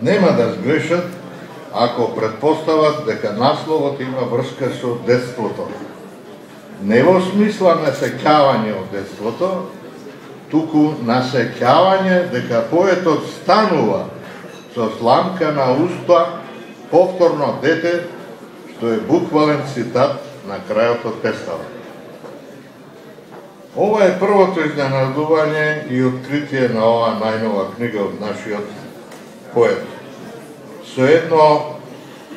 нема да сгрешат ако предпостават дека насловот има врска со детството. Не во смисла на сеќавање од детството, туку на сеќавање дека поетот станува со сламка на уста повторно дете, што е буквален цитат на крајот од песната. Ова е првото изненадување и откритие на оваа најнова книга од нашиот поет. Со едно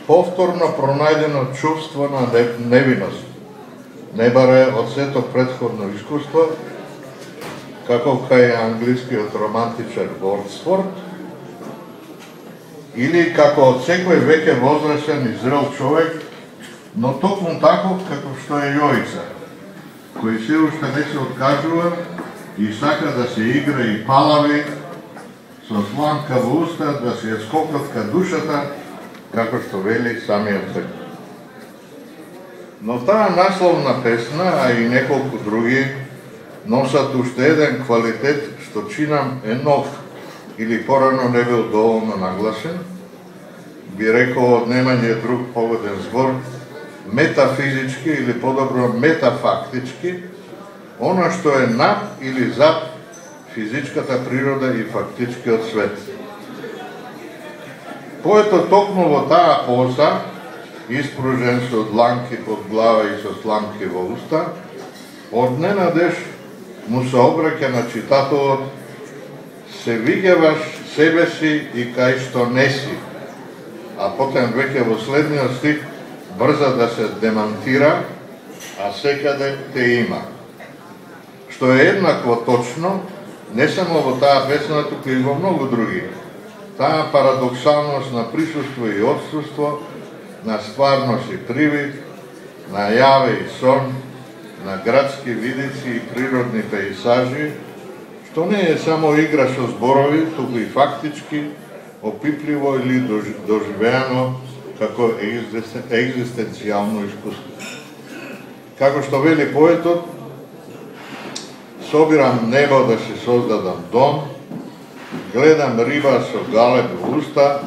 повторно пронајдено чувство на невиност. Не баре од сето претходно искуство, како кај англискиот романтичар Вордсворт, или како од секој веќе возрасен и зрел човек, но токму таков како што е Јовица, кој се уште не се откажува и сака да се игра и палави, со сламка во уста да се скокотка душата, како што вели самиот текст. Но таа насловна песна, а и неколку други, носат уште еден квалитет што чинам е нов или порано не бил доволно нагласен, би рекол од немање друг погоден збор, метафизички или подобро метафактички, она што е над или зад физичката природа и фактичкиот свет. Поетот токму во таа поза, испружен со дланки под глава и со сламки во уста, одненадеж му се обраќа на читателот: се виѓаваш себе си и кај што не си, а потем веќе во следниот стих брза да се демантира, а секаде те има. Што е еднакво точно, не само во таа песна, туку и во многу други. Таа парадоксалност на присуство и отсуство, на стварност и привид, на јаве и сон, на градски видици и природни пејзажи, што не е само игра со зборови, туку и фактички, опипливо или доживеано како екзистенцијално искуство. Како што вели поетот, собирам небо да си создадам дом, гледам риба со галеб во уста,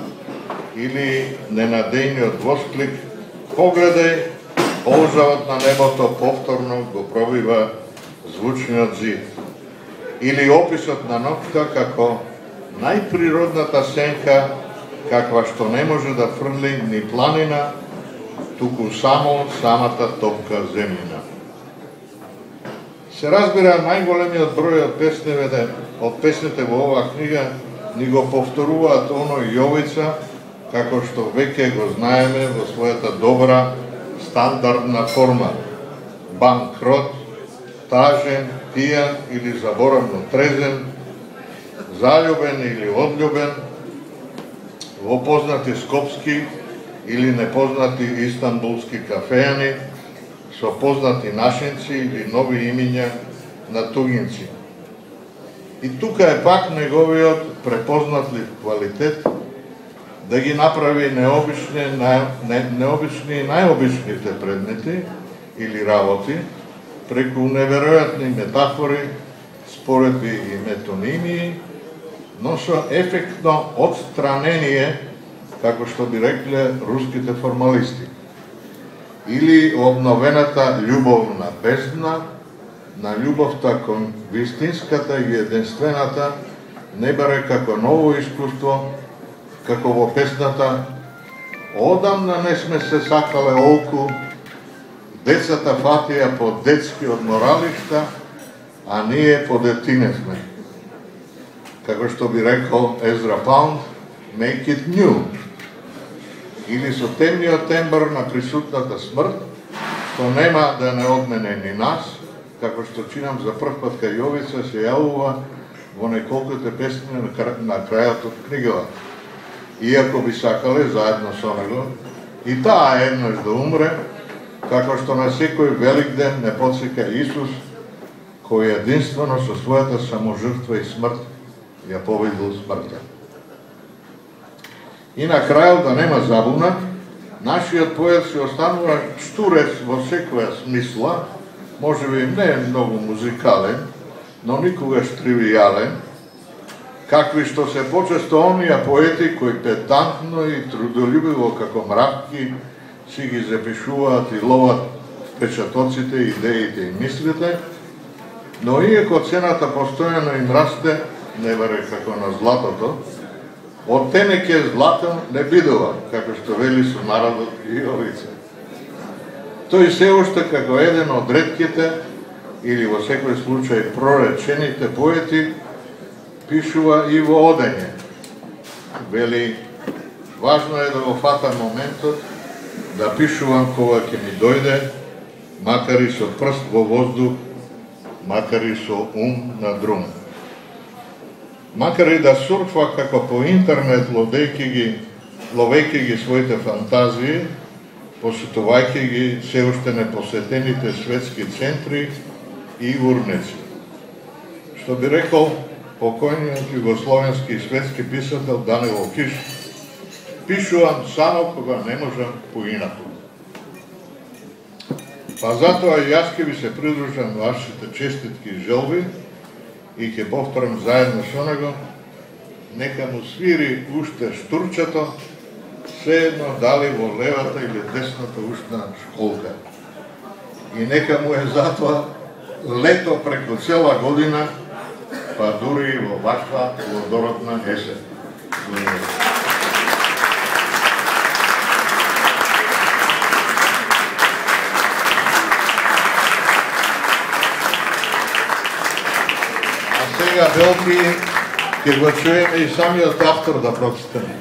или ненадејниот восклик: погледај, полжавот на небото повторно го пробива звучниот зид. Или описот на ноќта како најприродната сенка, каква што не може да фрли ни планина, туку само самата топка земјина. Се разбира, најголемиот број од песните во оваа книга ни го повторуваат оној Јовица, како што веќе го знаеме во својата добра, стандардна форма. Банкрот, тажен, пијан или заборавно трезен, заљубен или одљубен, во познати скопски или непознати истанбулски кафејани, со познати нашинци или нови имиња на тугинци. И тука е пак неговиот препознатлив квалитет да ги направи необични и најобичните предмети или работи преку неверојатни метафори, споредби и метонимии, но со ефектно отстранение, како што би рекле руските формалисти, или обновената љубовна бездна на љубовта кон вистинската и единствената, не баре како ново искуство, како во песната: одамна не сме се сакале олку, децата фатија по детски одморалишта, а ние подетиневме. Како што би рекол Езра Паунд, make it new. Или со темниот тембр на присутната смрт, што нема да не одмене ни нас, како што чинам за прв пат кај Јовица се јавува во неколките песни на крајот од книгава. Иако би сакале заедно со него и таа еднаш да умре, како што на секој велик ден не потсеќа Исус, кој единствено со својата саможртва и смрт ја победил смртта. И на крајот, да нема забуна, нашиот поет се останува штурец во секоја смисла, можеби не е многу музикален, но никогаш тривијален, какви што се почесто оние поети кои педантно и трудолюбиво како мравки си ги запишуваат и ловат впечатоците, идеите и мислите, но иако цената постојано им расте, не баре како на златото, од тенеќе злато не бидува, како што вели со народот и Јовица. Тој се уште како еден од ретките, или во секој случај проречените поети, пишува и во одење. Вели, важно е да го фатам моментот, да пишувам кога ќе ми дојде, макар и со прст во воздух, макар и со ум на друм. Макар и да сурфа како по интернет, ловејќи ги своите фантазии, посетувајќи ги се уште непосетените светски центри и урнеци. Што би рекол покојниот југословенски и светски писател Данило Киш, пишувам само кога не можам поинаку. Па затоа и јас ќе ви се придружам вашите честитки и желби и ќе повторам заедно со него, нека му свири уште штурчето, sejedno dali во левата или десната ушна школка. И нека му е затоа лето преку цела година, па дури и во ваша плодородна есен. А сега, Велки, ќе го чуеме и самиот автор да прочитаме.